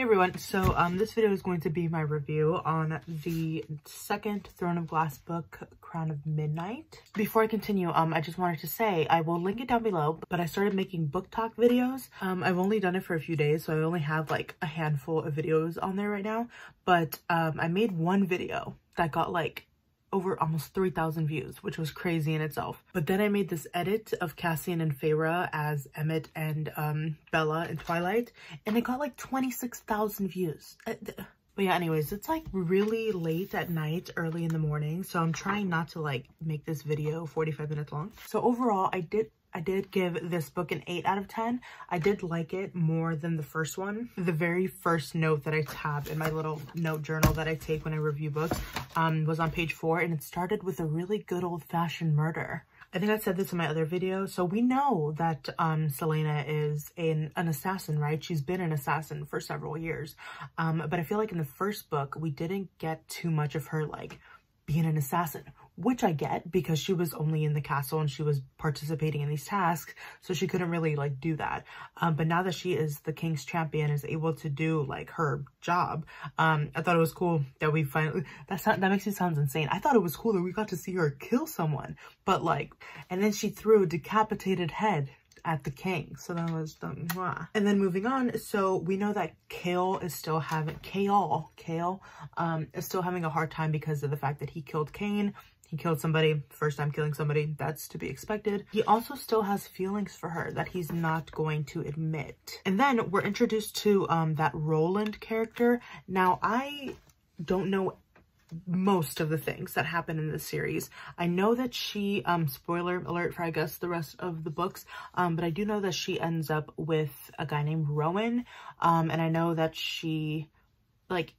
Hey everyone, so this video is going to be my review on the second Throne of Glass book, Crown of Midnight. Before I continue, I just wanted to say I will link it down below, but I started making book talk videos. I've only done it for a few days, so I only have like a handful of videos on there right now, but I made one video that got like over almost 3,000 views, which was crazy in itself. But then I made this edit of Cassian and Feyre as Emmett and Bella in Twilight, and it got like 26,000 views. But yeah, anyways, it's like really late at night, early in the morning, so I'm trying not to like make this video 45 minutes long. So overall, I did give this book an 8 out of 10. I did like it more than the first one. The very first note that I tabbed in my little note journal that I take when I review books was on page 4, and it started with a really good old-fashioned murder. I think I said this in my other video. So we know that Celaena is an assassin, right? She's been an assassin for several years. But I feel like in the first book, we didn't get too much of her like being an assassin, which I get because she was only in the castle and she was participating in these tasks, so she couldn't really like do that. But now that she is the king's champion, is able to do like her job, I thought it was cool that we finally, that makes it sound insane. I thought it was cool that we got to see her kill someone, but like, and then she threw a decapitated head at the king, so that was the mwah. And then moving on, so we know that Chaol is still having a hard time because of the fact that he killed Cain. He killed somebody, first time killing somebody, that's to be expected. He also still has feelings for her that he's not going to admit. And then we're introduced to that Roland character. Now, I don't know most of the things that happen in this series. I know that she, spoiler alert for I guess the rest of the books, but I do know that she ends up with a guy named Rowan, and I know that she, like,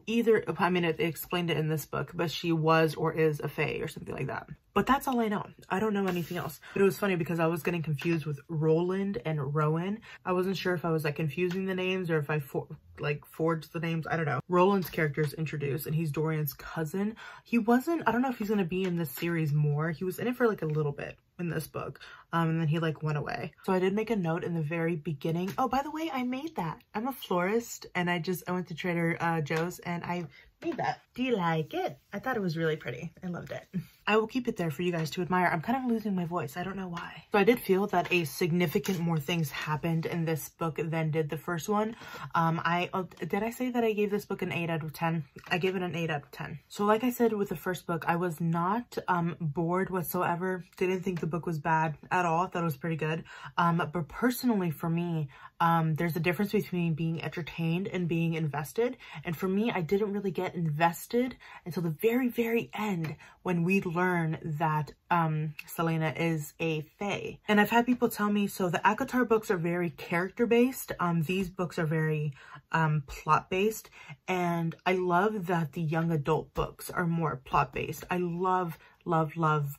either, I mean, it explained it in this book, but she was or is a fae or something like that. But that's all I know. I don't know anything else. But it was funny because I was getting confused with Roland and Rowan. I wasn't sure if I was like confusing the names or if I forged the names. I don't know. Roland's character is introduced and he's Dorian's cousin. He wasn't, I don't know if he's going to be in this series more. He was in it for like a little bit in this book. And then he like went away. So I did make a note in the very beginning. Oh, by the way, I made that. I'm a florist and I went to Trader Joe's and I made that. Do you like it? I thought it was really pretty. I loved it. I will keep it there for you guys to admire. I'm kind of losing my voice. I don't know why. So I did feel that a significant more things happened in this book than did the first one. Did I say that I gave this book an 8 out of 10? I gave it an 8 out of 10. So like I said with the first book, I was not bored whatsoever. Didn't think the book was bad at all. I thought it was pretty good. But personally for me, there's a difference between being entertained and being invested. And for me, I didn't really get invested until the very, very end when we learn that Celaena is a fae. And I've had people tell me, so the ACOTAR books are very character-based. These books are very plot-based. And I love that the young adult books are more plot-based. I love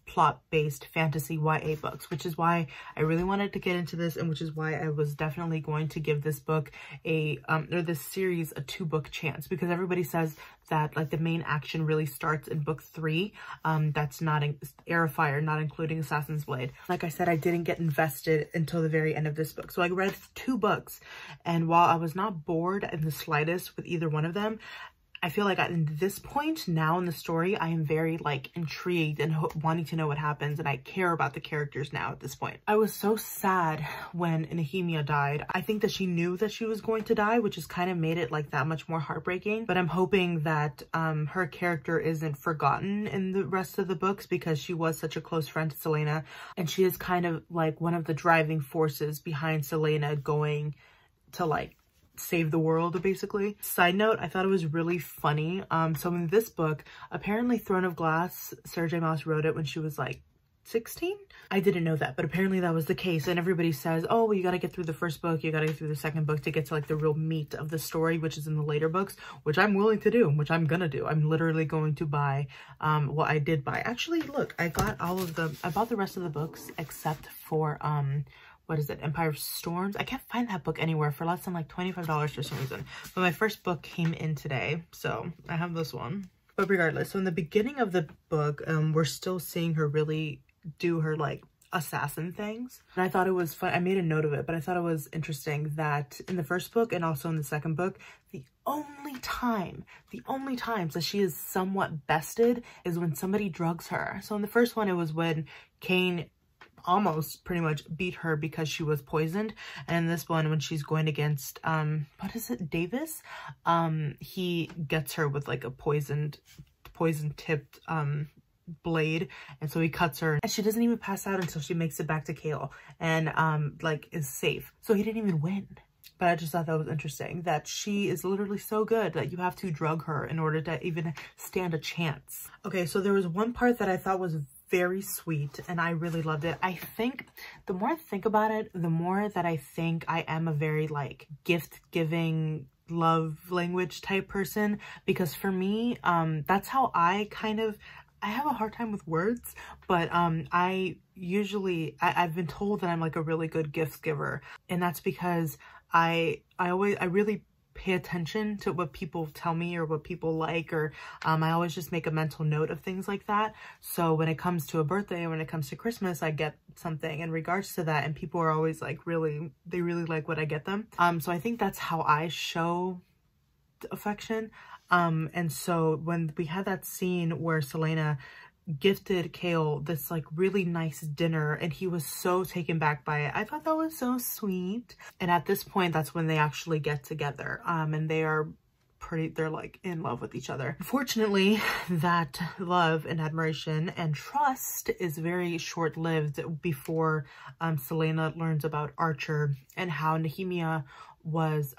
plot-based fantasy YA books, which is why I really wanted to get into this, and which is why I was definitely going to give this book or this series a 2-book chance, because everybody says that like the main action really starts in book 3. That's not in Heir of Fire, not including Assassin's Blade. Like I said, I didn't get invested until the very end of this book. So I read 2 books, and while I was not bored in the slightest with either one of them, I feel like at this point now in the story, I am very like intrigued and wanting to know what happens, and I care about the characters now at this point. I was so sad when Nehemia died. I think that she knew that she was going to die, which has kind of made it like that much more heartbreaking. But I'm hoping that her character isn't forgotten in the rest of the books, because she was such a close friend to Celaena, and she is kind of like one of the driving forces behind Celaena going to like save the world, basically. Side note, I thought it was really funny. So in this book, apparently Throne of Glass, Sarah J. Maas wrote it when she was like 16? I didn't know that, but apparently that was the case. And everybody says, oh, well, you got to get through the first book, you got to get through the second book to get to like the real meat of the story, which is in the later books, which I'm willing to do, which I'm gonna do. I'm literally going to buy what I did buy. Actually, look, I got I bought the rest of the books except for what is it, Empire of Storms? I can't find that book anywhere for less than like $25 for some reason. But my first book came in today, so I have this one. But regardless, so in the beginning of the book, we're still seeing her really do her like assassin things. And I thought it was fun. I made a note of it, but I thought it was interesting that in the first book and also in the second book, the only times that she is somewhat bested is when somebody drugs her. So in the first one, it was when Cain almost pretty much beat her because she was poisoned. And in this one, when she's going against, what is it, Davis? He gets her with like a poison tipped, blade, and so he cuts her and she doesn't even pass out until she makes it back to Chaol and like is safe. So he didn't even win. But I just thought that was interesting that she is literally so good that you have to drug her in order to even stand a chance. Okay, so there was one part that I thought was very sweet and I really loved it. I think the more I think about it, the more that I think I am a very like gift giving love language type person, because for me, that's how I have a hard time with words, but I've been told that I'm like a really good gift giver, and that's because I really pay attention to what people tell me or what people like, or I always just make a mental note of things like that. So when it comes to a birthday or when it comes to Christmas, I get something in regards to that, and people are always like they really like what I get them. So I think that's how I show affection. And so when we had that scene where Celaena gifted Chaol this like really nice dinner and he was so taken back by it, I thought that was so sweet. And at this point, that's when they actually get together, and they're like in love with each other. Unfortunately, that love and admiration and trust is very short-lived before Celaena learns about Archer and how Nehemia was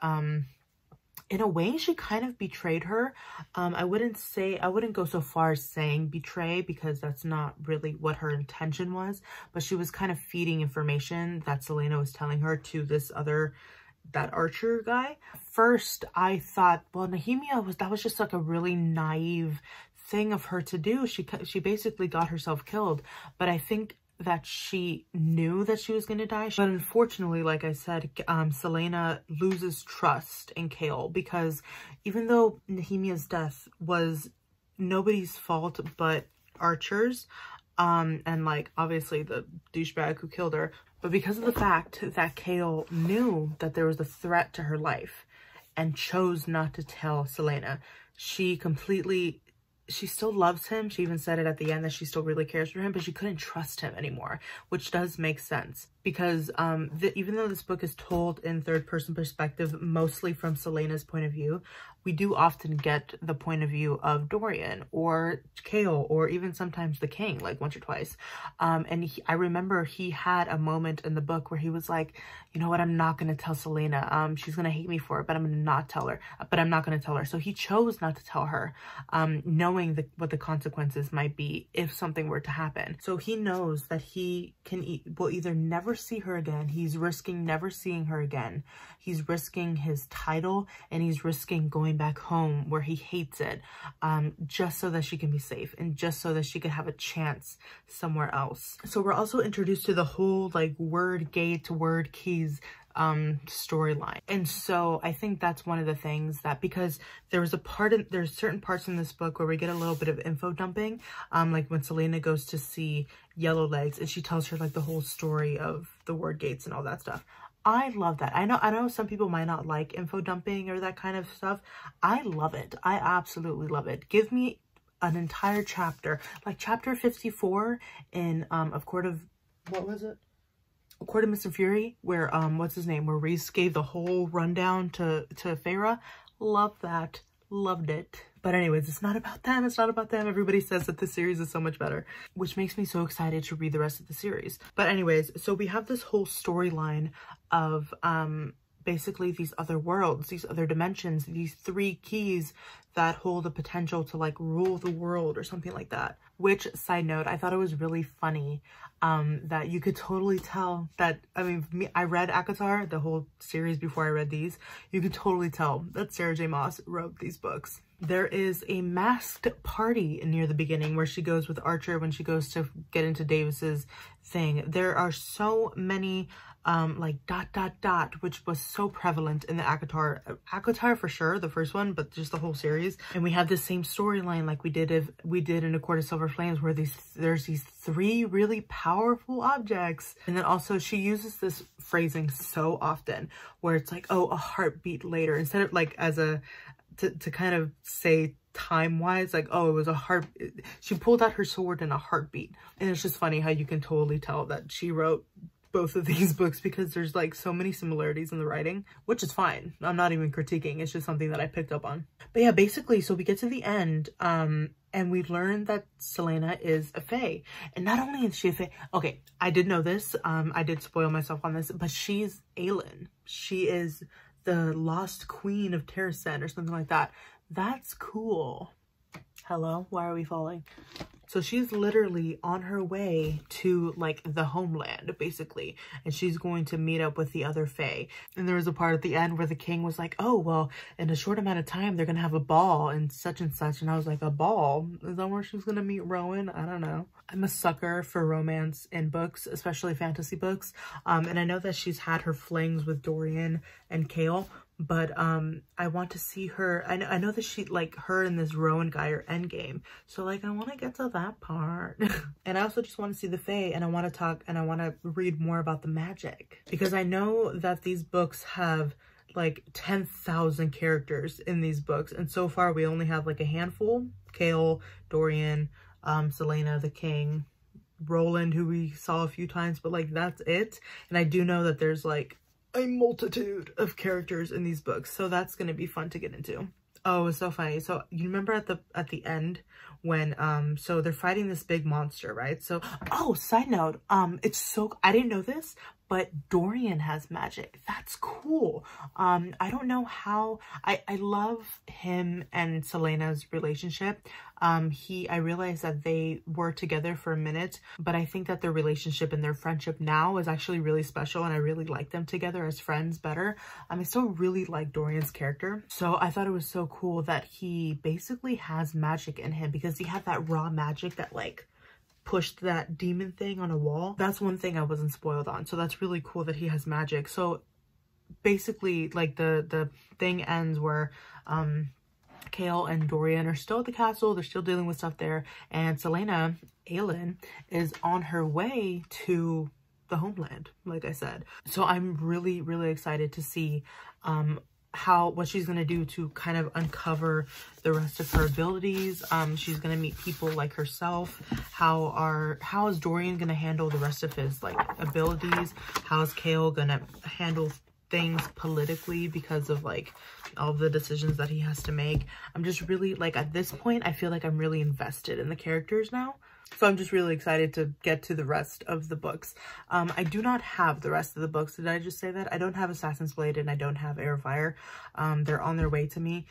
in a way, she kind of betrayed her. I wouldn't go so far as saying betray, because that's not really what her intention was, but she was kind of feeding information that Celaena was telling her to that Archer guy. First, I thought, well, Nehemia that was just like a really naive thing of her to do. She basically got herself killed, but I think that she knew that she was going to die. But unfortunately, like I said, Celaena loses trust in Chaol, because even though Nehemia's death was nobody's fault but Archer's, and like obviously the douchebag who killed her, but because of the fact that Chaol knew that there was a threat to her life and chose not to tell Celaena, she still loves him. She even said it at the end that she still really cares for him, but she couldn't trust him anymore, which does make sense, because even though this book is told in third-person perspective, mostly from Celaena's point of view, we do often get the point of view of Dorian or Chaol, or even sometimes the king, like once or twice. And I remember he had a moment in the book where he was like, you know what, I'm not going to tell Celaena. She's going to hate me for it, but I'm going to not tell her. But I'm not going to tell her. So he chose not to tell her, knowing what the consequences might be if something were to happen. So he knows that he will either never see her again. He's risking never seeing her again. He's risking his title, and he's risking going back home where he hates it, just so that she can be safe and just so that she could have a chance somewhere else. So we're also introduced to the whole like word gate, word keys storyline. And so I think that's one of the things that, because there's certain parts in this book where we get a little bit of info dumping, like when Celaena goes to see Yellowlegs and she tells her like the whole story of the word gates and all that stuff. I love that. I know some people might not like info dumping or that kind of stuff. I love it. I absolutely love it. Give me an entire chapter, like chapter 54 in A Court of Mist and Fury, where what's his name, where Rhys gave the whole rundown to Feyre. Love that. Loved it. But anyways, it's not about them. It's not about them. Everybody says that the series is so much better, which makes me so excited to read the rest of the series. But anyways, so we have this whole storyline of basically these other worlds, these other dimensions, these 3 keys that hold the potential to like rule the world or something like that. Which, side note, I thought it was really funny that you could totally tell that, I read ACOTAR, the whole series, before I read these. You could totally tell that Sarah J. Maas wrote these books. There is a masked party near the beginning where she goes with Archer when she goes to get into Davis's thing. There are so many like ... which was so prevalent in the ACOTAR for sure, the first one, but just the whole series. And we have the same storyline like we did in A Court of Silver Flames, where there's these 3 really powerful objects. And then also she uses this phrasing so often where it's like, oh, a heartbeat later, instead of like as a to kind of say time-wise, like, oh, it was a heart, she pulled out her sword in a heartbeat. And it's just funny how you can totally tell that she wrote both of these books, because there's like so many similarities in the writing, which is fine. I'm not even critiquing, it's just something that I picked up on. But yeah, basically, so we get to the end, and we learn that Celaena is a fae. And not only is she a fae, okay, I did know this, I did spoil myself on this, but she's Aelin. She is the lost queen of Terrasen or something like that. That's cool. Hello, why are we falling? So she's literally on her way to like the homeland, basically, and she's going to meet up with the other fae. And there was a part at the end where the king was like, oh, well, in a short amount of time, they're gonna have a ball and such. And I was like, a ball? Is that where she's gonna meet Rowan? I don't know. I'm a sucker for romance in books, especially fantasy books. And I know that she's had her flings with Dorian and Chaol, but I want to see her. I know that she, like, her and this Rowan guy are endgame, so like I want to get to that part. And I also just want to see the fae, and I want to talk and I want to read more about the magic, because I know that these books have like 10,000 characters in these books, and so far we only have like a handful: Chaol, Dorian, Celaena, the king, Roland, who we saw a few times, but like that's it. And I do know that there's like a multitude of characters in these books, so that's gonna be fun to get into. Oh, it's so funny. So you remember at the end when so they're fighting this big monster, right? So, oh, side note, it's so, I didn't know this, but Dorian has magic. That's cool. I don't know how, I love him and Celaena's relationship. I realized that they were together for a minute, but I think that their relationship and their friendship now is actually really special, and I really like them together as friends better. I still really like Dorian's character. So I thought it was so cool that he basically has magic in him, because he had that raw magic that like pushed that demon thing on a wall. That's one thing I wasn't spoiled on, so that's really cool that he has magic. So basically, like, the thing ends where Chaol and Dorian are still at the castle, they're still dealing with stuff there, and Celaena, Aelin, is on her way to the homeland, like I said. So I'm really, really excited to see what she's gonna do to kind of uncover the rest of her abilities. She's gonna meet people like herself. How is Dorian gonna handle the rest of his like abilities? How is Chaol gonna handle things politically because of like all the decisions that he has to make? I'm just really, like, at this point I feel like I'm really invested in the characters now. So I'm just really excited to get to the rest of the books. I do not have the rest of the books. Did I just say that? I don't have Assassin's Blade and I don't have Heir of Fire. They're on their way to me.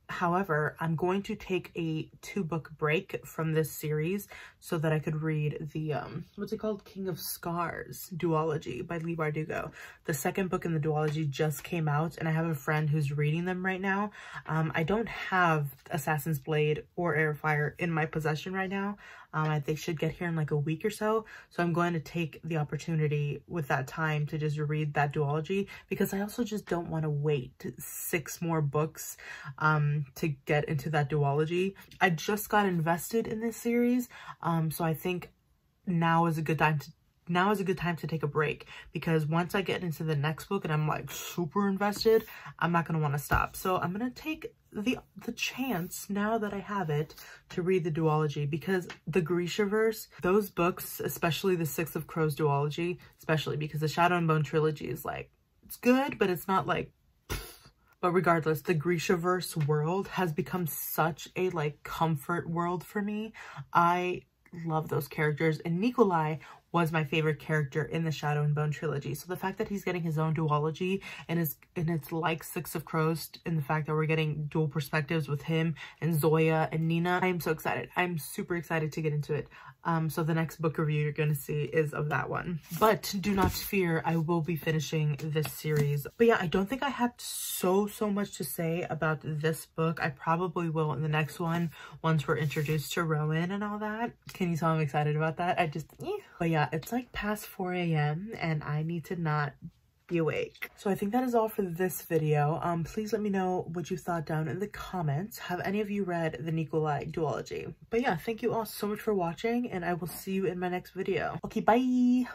However, I'm going to take a 2-book break from this series so that I could read the, what's it called? King of Scars duology by Leigh Bardugo. The second book in the duology just came out, and I have a friend who's reading them right now. I don't have Assassin's Blade or Heir of Fire in my possession right now. They should get here in like a week or so. So I'm going to take the opportunity with that time to just read that duology, because I also just don't want to wait 6 more books to get into that duology. I just got invested in this series, so I think now is a good time to take a break, because once I get into the next book and I'm like super invested, I'm not going to want to stop. So I'm going to take the chance, now that I have it, to read the duology, because the Grishaverse, those books, especially the Six of Crows duology, especially because the Shadow and Bone trilogy is like, it's good, but it's not like, but regardless, the Grishaverse world has become such a like comfort world for me. I love those characters, and Nikolai was my favorite character in the Shadow and Bone trilogy. So the fact that he's getting his own duology, and it's like Six of Crows in the fact that we're getting dual perspectives with him and Zoya and Nina, I am so excited. I'm super excited to get into it. So the next book review you're going to see is of that one. But do not fear, I will be finishing this series. But yeah, I don't think I have so much to say about this book. I probably will in the next one, once we're introduced to Rowan and all that. Can you tell I'm excited about that? But yeah, it's like past 4 a.m. and I need to not be awake. So I think that is all for this video. Please let me know what you thought down in the comments. Have any of you read the Nikolai duology? But yeah, thank you all so much for watching, and I will see you in my next video. Okay, bye!